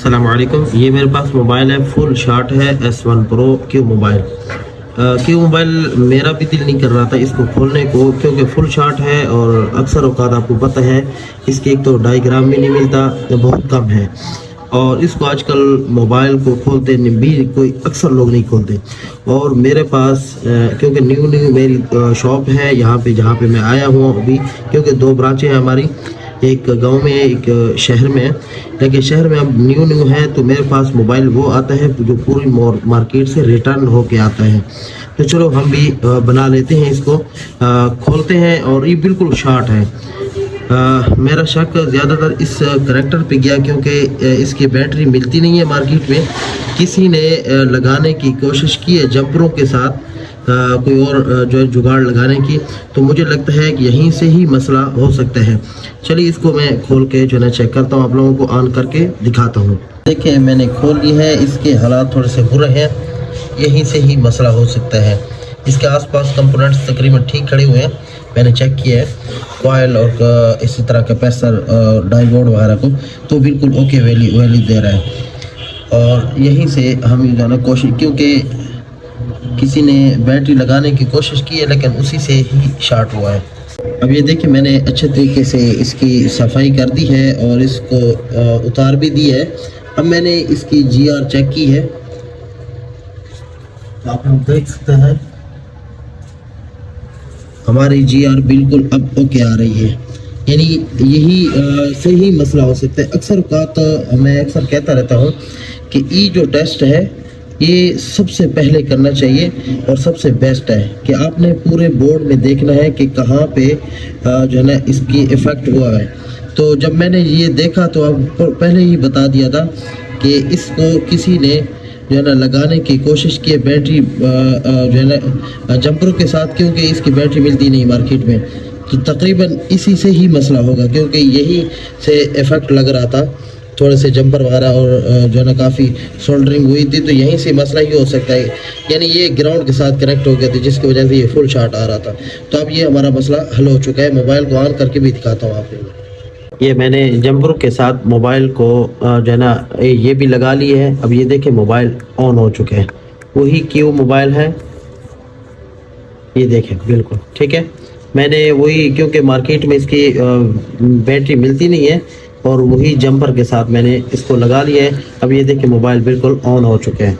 अस्सलाम वालेकुम। ये मेरे पास मोबाइल है, फुल शॉट है, S1 Pro Q mobile. Q mobile मेरा भी दिल नहीं कर रहा था इसको खोलने को, क्योंकि फुल शॉट है और अक्सर औकात आपको पता है इसके एक तो डायग्राम भी नहीं मिलता, बहुत कम है। और इसको आजकल मोबाइल को खोलते भी कोई अक्सर लोग नहीं खोलते। और मेरे पास क्योंकि न्यू मेरी शॉप है यहाँ पे जहाँ पे मैं आया हूँ अभी, क्योंकि 2 ब्रांचें हैं हमारी, एक गांव में एक शहर में है। लेकिन शहर में अब न्यू है तो मेरे पास मोबाइल वो आता है जो पूरी मार्केट से रिटर्न होके आता है। तो चलो हम भी बना लेते हैं इसको, खोलते हैं। और ये बिल्कुल शॉर्ट है। मेरा शक ज़्यादातर इस करेक्टर पे गया, क्योंकि इसकी बैटरी मिलती नहीं है मार्केट में। किसी ने लगाने की कोशिश की है जंपरों के साथ, कोई और जो है जुगाड़ लगाने की, तो मुझे लगता है कि यहीं से ही मसला हो सकता है। चलिए इसको मैं खोल के जो है चेक करता हूँ, आप लोगों को ऑन करके दिखाता हूँ। देखिए मैंने खोल ली है, इसके हालात थोड़े से बुरे हैं, यहीं से ही मसला हो सकता है। इसके आसपास कंपोनेंट्स तकरीबन ठीक खड़े हुए हैं, मैंने चेक किया है कॉइल और इसी तरह कैपेसिटर डायोड वगैरह को, तो बिल्कुल ओके वैल्यू दे रहा है। और यहीं से हम जो है ना कोशिश, क्योंकि किसी ने बैटरी लगाने की कोशिश की है लेकिन उसी से ही शॉर्ट हुआ है। अब ये देखिए मैंने अच्छे तरीके से इसकी सफाई कर दी है और इसको उतार भी दी है। अब मैंने इसकी GR चेक की है, आप लोग देख सकते हैं हमारी GR बिल्कुल अब ओके आ रही है। यानी यही से ही मसला हो सकता है। अक्सर औकात मैं अक्सर कहता रहता हूँ कि ये जो टेस्ट है ये सबसे पहले करना चाहिए और सबसे बेस्ट है कि आपने पूरे बोर्ड में देखना है कि कहाँ पे जो है ना इसकी इफ़ेक्ट हुआ है। तो जब मैंने ये देखा तो अब पहले ही बता दिया था कि इसको किसी ने जो है ना लगाने की कोशिश की है बैटरी जो है ना जंपरों के साथ, क्योंकि इसकी बैटरी मिलती नहीं मार्केट में। तो तकरीबन इसी से ही मसला होगा, क्योंकि यही से इफ़ेक्ट लग रहा था, थोड़े से जंपर वगैरह और जो है ना काफ़ी सोल्डरिंग हुई थी, तो यहीं से मसला ही हो सकता है। यानी ये ग्राउंड के साथ कनेक्ट हो गया था जिसकी वजह से ये फुल शॉट आ रहा था। तो अब ये हमारा मसला हल हो चुका है। मोबाइल को ऑन करके भी दिखाता हूँ आपको। ये मैंने जंपरों के साथ मोबाइल को जो है ना ये भी लगा ली है। अब ये देखिए मोबाइल ऑन हो चुके हैं, वही क्यू मोबाइल है, ये देखें बिल्कुल ठीक है। मैंने वही, क्योंकि मार्केट में इसकी बैटरी मिलती नहीं है, और वही जंपर के साथ मैंने इसको लगा लिया है। अब ये देखिए मोबाइल बिल्कुल ऑन हो चुके हैं।